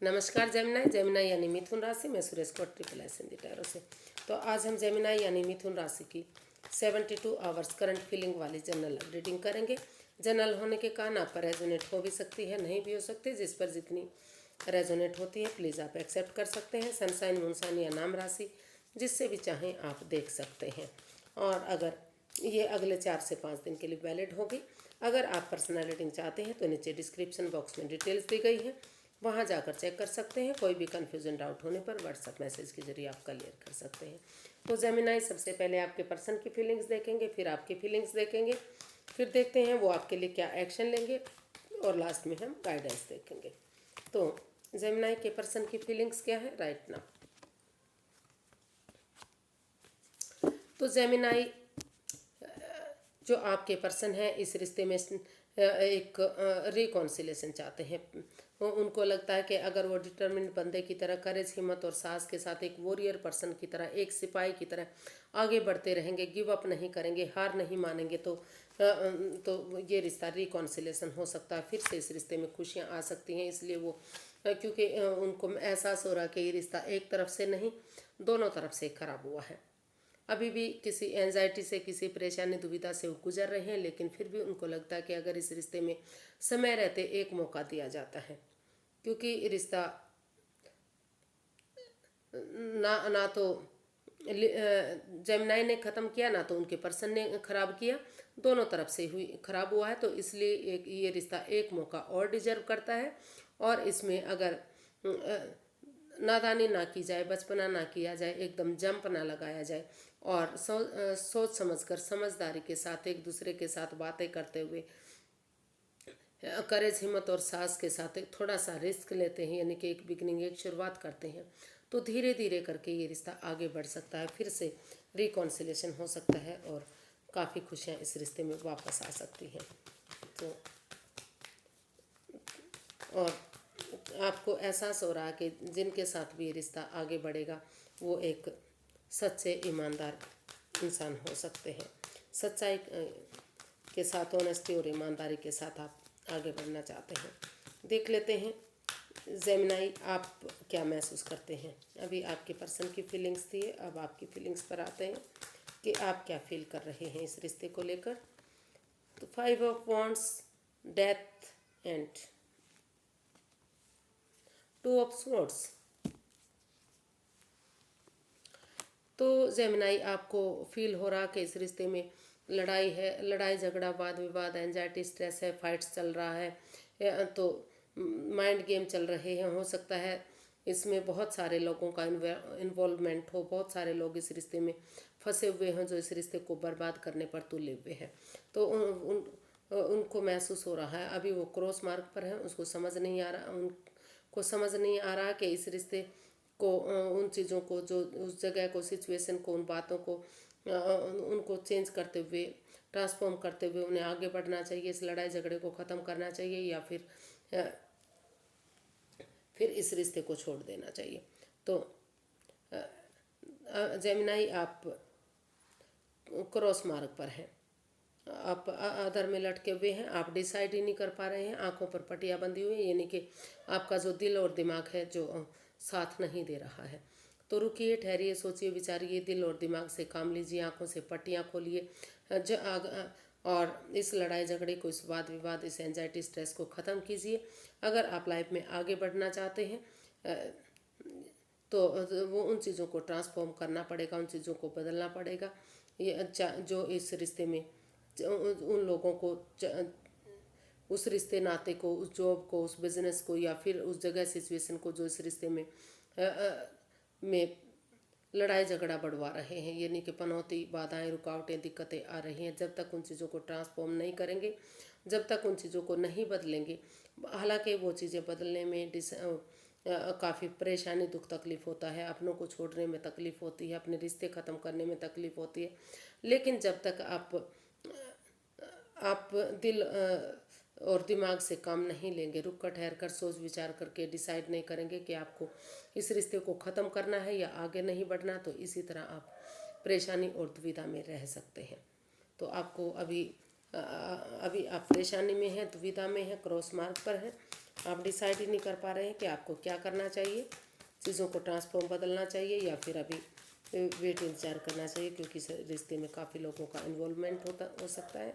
नमस्कार जेमिनाई यानी मिथुन राशि में सुरेश कोट ट्रिपल एस हिंदी टैरो से। तो आज हम जेमिनाई यानी मिथुन राशि की 72 आवर्स करंट फीलिंग वाली जनरल रीडिंग करेंगे। जनरल होने के कारण आप पर रेजोनेट हो भी सकती है, नहीं भी हो सकती। जिस पर जितनी रेजोनेट होती है प्लीज़ आप एक्सेप्ट कर सकते हैं। सनसाइन मूनसाइन या नाम राशि जिससे भी चाहें आप देख सकते हैं। और अगर ये अगले 4 से 5 दिन के लिए वैलिड होगी। अगर आप पर्सनल रीडिंग चाहते हैं तो नीचे डिस्क्रिप्शन बॉक्स में डिटेल्स दी गई है, वहाँ जाकर चेक कर सकते हैं। कोई भी कन्फ्यूजन डाउट होने पर व्हाट्सएप मैसेज के जरिए आप क्लियर कर सकते हैं। तो जेमिनाई सबसे पहले आपके पर्सन की फीलिंग्स देखेंगे, फिर आपकी फीलिंग्स देखेंगे, फिर देखते हैं वो आपके लिए क्या एक्शन लेंगे और लास्ट में हम गाइडेंस देखेंगे। तो जेमिनाई के पर्सन की फीलिंग्स क्या है राइट नाउ। तो जेमिनाई जो आपके पर्सन है इस रिश्ते में एक रिकॉन्सिलेशन चाहते हैं। उनको लगता है कि अगर वो डिटर्मिन्ड बंदे की तरह करेज, हिम्मत और साहस के साथ एक वॉरियर पर्सन की तरह, एक सिपाही की तरह आगे बढ़ते रहेंगे, गिव अप नहीं करेंगे, हार नहीं मानेंगे, तो ये रिश्ता रिकॉन्सिलेशन हो सकता है। फिर से इस रिश्ते में खुशियाँ आ सकती हैं। इसलिए वो क्योंकि उनको एहसास हो रहा है कि ये रिश्ता एक तरफ से नहीं दोनों तरफ से खराब हुआ है। अभी भी किसी एंजाइटी से, किसी परेशानी दुविधा से वो गुजर रहे हैं, लेकिन फिर भी उनको लगता है कि अगर इस रिश्ते में समय रहते एक मौका दिया जाता है, क्योंकि रिश्ता ना तो जेमिनाई ने ख़त्म किया ना तो उनके पर्सन ने ख़राब किया, दोनों तरफ से हुई खराब हुआ है। तो इसलिए ये रिश्ता एक मौका और डिजर्व करता है। और इसमें अगर नादानी ना की जाए, बचपना ना किया जाए, एकदम जंप ना लगाया जाए और सोच समझकर समझदारी के साथ एक दूसरे के साथ बातें करते हुए करेज, हिम्मत और साहस के साथ एक थोड़ा सा रिस्क लेते हैं, यानी कि एक बिगनिंग, एक शुरुआत करते हैं, तो धीरे धीरे करके ये रिश्ता आगे बढ़ सकता है। फिर से रिकॉन्सिलेशन हो सकता है और काफ़ी खुशियाँ इस रिश्ते में वापस आ सकती हैं। तो और आपको एहसास हो रहा है कि जिनके साथ भी ये रिश्ता आगे बढ़ेगा वो एक सच्चे ईमानदार इंसान हो सकते हैं। सच्चाई के साथ, ऑनेस्टी और ईमानदारी के साथ आप आगे बढ़ना चाहते हैं। देख लेते हैं जेमिनाई आप क्या महसूस करते हैं। अभी आपके पर्सन की फीलिंग्स थी, अब आपकी फीलिंग्स पर आते हैं कि आप क्या फील कर रहे हैं इस रिश्ते को लेकर। तो 5 of wands, death and 2 of swords. तो जेमिनाई आपको फील हो रहा कि इस रिश्ते में लड़ाई है, लड़ाई झगड़ा, वाद विवाद, एंजाइटी, स्ट्रेस है, फाइट्स चल रहा है, तो माइंड गेम चल रहे हैं। हो सकता है इसमें बहुत सारे लोगों का इन्वॉल्वमेंट हो, बहुत सारे लोग इस रिश्ते में फंसे हुए हैं जो इस रिश्ते को बर्बाद करने पर तुले हुए हैं। तो उनको महसूस हो रहा है, अभी वो क्रॉस मार्ग पर है, उसको समझ नहीं आ रहा, उनको समझ नहीं आ रहा कि इस रिश्ते को, उन चीज़ों को, जो उस जगह को, सिचुएशन को, उन बातों को उनको चेंज करते हुए, ट्रांसफॉर्म करते हुए उन्हें आगे बढ़ना चाहिए, इस लड़ाई झगड़े को ख़त्म करना चाहिए, या फिर इस रिश्ते को छोड़ देना चाहिए। तो जेमिनाई आप क्रॉस मार्ग पर हैं, आप अधर में लटके हुए हैं, आप डिसाइड ही नहीं कर पा रहे हैं, आंखों पर पट्टियाँ बंधी हुई हैं, यानी कि आपका जो दिल और दिमाग है जो साथ नहीं दे रहा है। तो रुकिए, ठहरिए, सोचिए, विचारिए, दिल और दिमाग से काम लीजिए, आंखों से पट्टियाँ खोलिए और इस लड़ाई झगड़े को, इस वाद विवाद, इस एंजाइटी, स्ट्रेस को ख़त्म कीजिए। अगर आप लाइफ में आगे बढ़ना चाहते हैं तो वो उन चीज़ों को ट्रांसफॉर्म करना पड़ेगा, उन चीज़ों को बदलना पड़ेगा। ये जो इस रिश्ते में उन लोगों को, उस रिश्ते नाते को, उस जॉब को, उस बिज़नेस को, या फिर उस जगह सिचुएशन को जो इस रिश्ते में लड़ाई झगड़ा बढ़वा रहे हैं, यानी कि पनौती, बाधाएं, रुकावटें, दिक्कतें आ रही हैं, जब तक उन चीज़ों को ट्रांसफॉर्म नहीं करेंगे, जब तक उन चीज़ों को नहीं बदलेंगे, हालांकि वो चीज़ें बदलने में काफ़ी परेशानी, दुख तकलीफ़ होता है, अपनों को छोड़ने में तकलीफ़ होती है, अपने रिश्ते ख़त्म करने में तकलीफ़ होती है, लेकिन जब तक आप दिल और दिमाग से काम नहीं लेंगे, रुक कर ठहर कर सोच विचार करके डिसाइड नहीं करेंगे कि आपको इस रिश्ते को ख़त्म करना है या आगे नहीं बढ़ना, तो इसी तरह आप परेशानी और दुविधा में रह सकते हैं। तो आपको अभी आप परेशानी में हैं, दुविधा में हैं, क्रॉस मार्ग पर हैं, आप डिसाइड ही नहीं कर पा रहे हैं कि आपको क्या करना चाहिए, चीज़ों को ट्रांसफॉर्म बदलना चाहिए या फिर अभी वेट इंतजार करना चाहिए, क्योंकि इस रिश्ते में काफ़ी लोगों का इन्वॉल्वमेंट हो सकता है।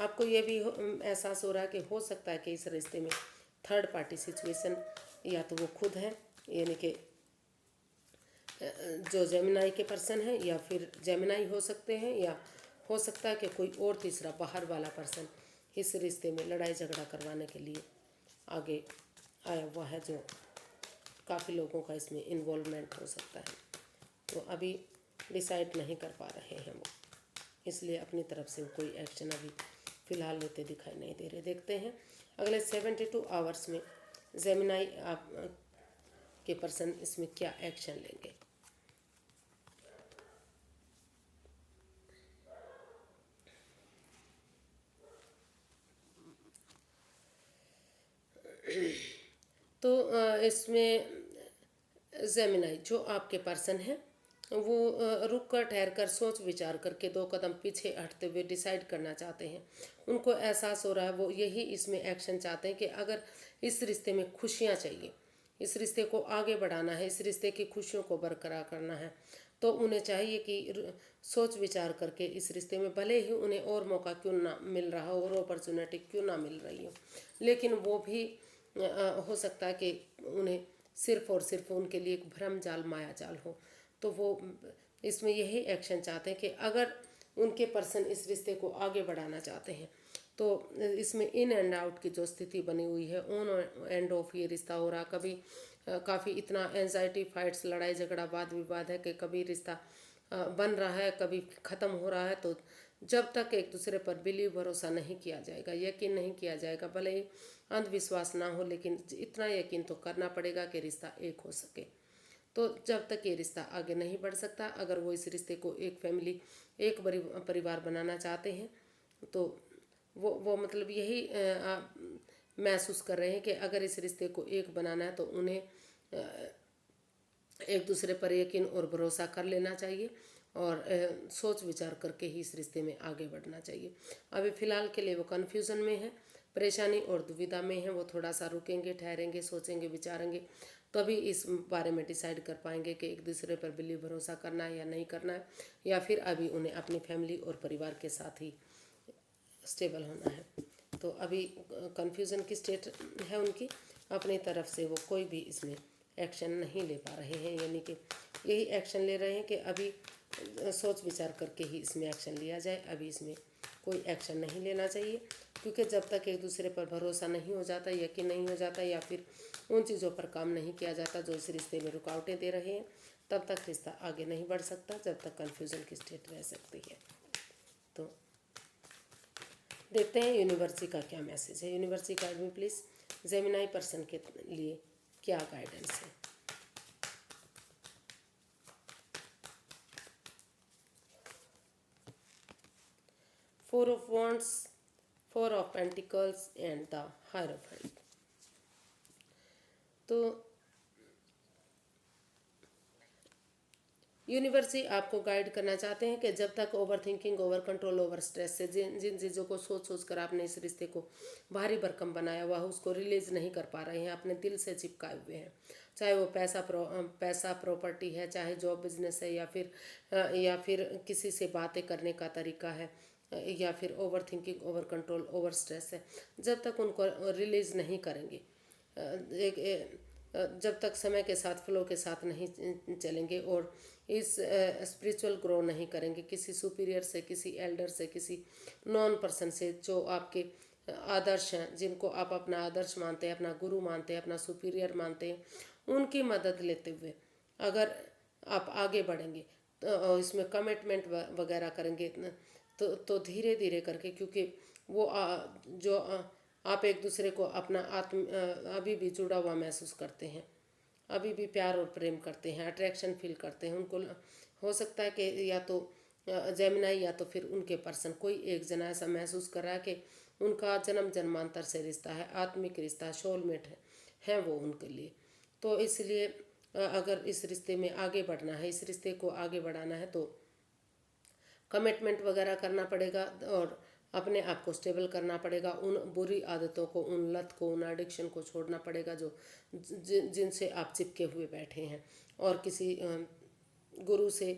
आपको ये भी एहसास हो रहा है कि हो सकता है कि इस रिश्ते में थर्ड पार्टी सिचुएशन या तो वो खुद है, यानी कि जो जेमिनाई के पर्सन है, या फिर जेमिनाई हो सकते हैं, या हो सकता है कि कोई और तीसरा बाहर वाला पर्सन इस रिश्ते में लड़ाई झगड़ा करवाने के लिए आगे आया हुआ है, जो काफ़ी लोगों का इसमें इन्वॉल्वमेंट हो सकता है। तो अभी डिसाइड नहीं कर पा रहे हैं वो, इसलिए अपनी तरफ से कोई एक्शन अभी फ़िलहाल लेते दिखाई नहीं दे रहे। देखते हैं अगले 72 आवर्स में जेमिनाई आप के पर्सन इसमें क्या एक्शन लेंगे। तो इसमें जेमिनाई जो आपके पर्सन है वो रुक कर ठहर कर सोच विचार करके 2 कदम पीछे हटते हुए डिसाइड करना चाहते हैं। उनको एहसास हो रहा है, वो यही इसमें एक्शन चाहते हैं कि अगर इस रिश्ते में खुशियाँ चाहिए, इस रिश्ते को आगे बढ़ाना है, इस रिश्ते की खुशियों को बरकरार करना है, तो उन्हें चाहिए कि सोच विचार करके इस रिश्ते में, भले ही उन्हें और मौका क्यों ना मिल रहा हो और अपॉर्चुनिटी क्यों ना मिल रही हो, लेकिन वो भी हो सकता है कि उन्हें सिर्फ और सिर्फ उनके लिए एक भ्रम जाल माया जाल हो। तो वो इसमें यही एक्शन चाहते हैं कि अगर उनके पर्सन इस रिश्ते को आगे बढ़ाना चाहते हैं तो इसमें इन एंड आउट की जो स्थिति बनी हुई है, ऑन एंड ऑफ ये रिश्ता हो रहा, कभी काफ़ी इतना एंजाइटी फाइट्स, लड़ाई झगड़ा वाद विवाद है कि कभी रिश्ता बन रहा है, कभी ख़त्म हो रहा है। तो जब तक एक दूसरे पर बिलीव भरोसा नहीं किया जाएगा, यकीन नहीं किया जाएगा, भले ही अंधविश्वास ना हो, लेकिन इतना यकीन तो करना पड़ेगा कि रिश्ता एक हो सके। तो जब तक ये रिश्ता आगे नहीं बढ़ सकता, अगर वो इस रिश्ते को एक फैमिली, एक परिवार बनाना चाहते हैं, तो वो मतलब यही महसूस कर रहे हैं कि अगर इस रिश्ते को एक बनाना है तो उन्हें एक दूसरे पर यकीन और भरोसा कर लेना चाहिए और सोच विचार करके ही इस रिश्ते में आगे बढ़ना चाहिए। अभी फ़िलहाल के लिए वो कन्फ्यूज़न में है, परेशानी और दुविधा में है। वो थोड़ा सा रुकेंगे, ठहरेंगे, सोचेंगे, विचारेंगे, तभी इस बारे में डिसाइड कर पाएंगे कि एक दूसरे पर बिलीव भरोसा करना है या नहीं करना है, या फिर अभी उन्हें अपनी फैमिली और परिवार के साथ ही स्टेबल होना है। तो अभी कन्फ्यूज़न की स्टेट है उनकी, अपनी तरफ से वो कोई भी इसमें एक्शन नहीं ले पा रहे हैं, यानी कि यही एक्शन ले रहे हैं कि अभी सोच विचार करके ही इसमें एक्शन लिया जाए। अभी इसमें कोई एक्शन नहीं लेना चाहिए, क्योंकि जब तक एक दूसरे पर भरोसा नहीं हो जाता, यकीन नहीं हो जाता, या फिर उन चीज़ों पर काम नहीं किया जाता जो इस रिश्ते में रुकावटें दे रहे हैं, तब तक रिश्ता आगे नहीं बढ़ सकता, जब तक कन्फ्यूज़न की स्टेट रह सकती है। तो देखते हैं यूनिवर्सिटी का क्या मैसेज है। यूनिवर्सिटी गाइड में प्लीज़ जेमिनाई पर्सन के लिए क्या गाइडेंस है। Four of wands, four of pentacles and the hierophant. तो यूनिवर्सिटी आपको गाइड करना चाहते हैं कि जब तक over thinking, over control, over stress से जिन जिन चीज़ों को सोच सोच कर आपने इस रिश्ते को भारी भरकम बनाया हुआ है, उसको रिलीज नहीं कर पा रहे हैं, अपने दिल से चिपकाए हुए हैं, चाहे वो पैसा प्रॉपर्टी है, चाहे जॉब बिजनेस है, या फिर किसी से बातें करने का तरीका है, या फिर over thinking, over control, over stress है, जब तक उनको रिलीज नहीं करेंगे, जब तक समय के साथ, फ्लो के साथ नहीं चलेंगे और इस स्पिरिचुअल ग्रो नहीं करेंगे, किसी सुपीरियर से, किसी एल्डर से, किसी नॉन पर्सन से जो आपके आदर्श हैं, जिनको आप अपना आदर्श मानते हैं, अपना गुरु मानते हैं, अपना सुपीरियर मानते हैं, उनकी मदद लेते हुए अगर आप आगे बढ़ेंगे तो इसमें कमिटमेंट वगैरह करेंगे, तो धीरे धीरे करके, क्योंकि वो आप एक दूसरे को अपना अभी भी जुड़ा हुआ महसूस करते हैं, अभी भी प्यार और प्रेम करते हैं, अट्रैक्शन फील करते हैं। उनको हो सकता है कि या तो जेमिनाई या तो फिर उनके पर्सन, कोई एक जना ऐसा महसूस कर रहा है कि उनका जन्म जन्मांतर से रिश्ता है, आत्मिक रिश्ता, सोलमेट है वो उनके लिए। तो इसलिए अगर इस रिश्ते में आगे बढ़ना है, इस रिश्ते को आगे बढ़ाना है, तो कमिटमेंट वगैरह करना पड़ेगा और अपने आप को स्टेबल करना पड़ेगा, उन बुरी आदतों को, उन लत को, उन एडिक्शन को छोड़ना पड़ेगा जो जिनसे आप चिपके हुए बैठे हैं। और किसी गुरु से,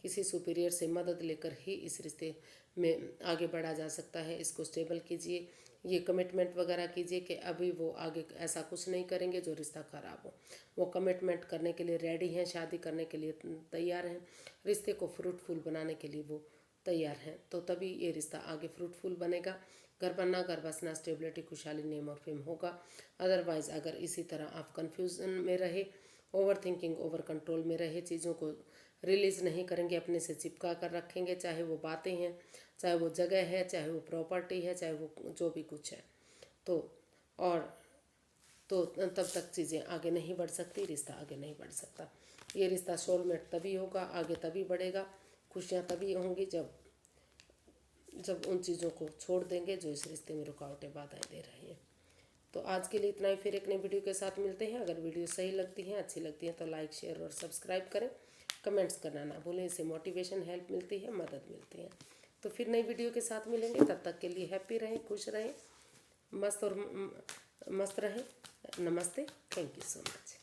किसी सुपीरियर से मदद लेकर ही इस रिश्ते में आगे बढ़ा जा सकता है। इसको स्टेबल कीजिए, ये कमिटमेंट वगैरह कीजिए कि अभी वो आगे ऐसा कुछ नहीं करेंगे जो रिश्ता ख़राब हो। वो कमिटमेंट करने के लिए रेडी हैं, शादी करने के लिए तैयार हैं, रिश्ते को फ्रूटफुल बनाने के लिए वो तैयार हैं। तो तभी ये रिश्ता आगे फ्रूटफुल बनेगा। घर बनना, घर बसना, स्टेबिलिटी, खुशहाली, नेम और फेम होगा। अदरवाइज़ अगर इसी तरह आप कन्फ्यूज़न में रहे, ओवर थिंकिंग, ओवर कंट्रोल में रहे, चीज़ों को रिलीज़ नहीं करेंगे, अपने से चिपका कर रखेंगे, चाहे वो बातें हैं, चाहे वो जगह है, चाहे वो प्रॉपर्टी है, चाहे वो जो भी कुछ है, तो और तो तब तक चीज़ें आगे नहीं बढ़ सकती, रिश्ता आगे नहीं बढ़ सकता। ये रिश्ता सोलमेट तभी होगा, आगे तभी बढ़ेगा, खुशियाँ तभी होंगी जब जब उन चीज़ों को छोड़ देंगे जो इस रिश्ते में रुकावटें, बाधाएं दे रही हैं। तो आज के लिए इतना ही, फिर एक नई वीडियो के साथ मिलते हैं। अगर वीडियो सही लगती है, अच्छी लगती है तो लाइक, शेयर और सब्सक्राइब करें। कमेंट्स करना ना भूलें, इससे मोटिवेशन, हेल्प मिलती है, मदद मिलती है। तो फिर नई वीडियो के साथ मिलेंगे, तब तक के लिए हैप्पी रहें, खुश रहें, मस्त रहें। नमस्ते, थैंक यू सो मच।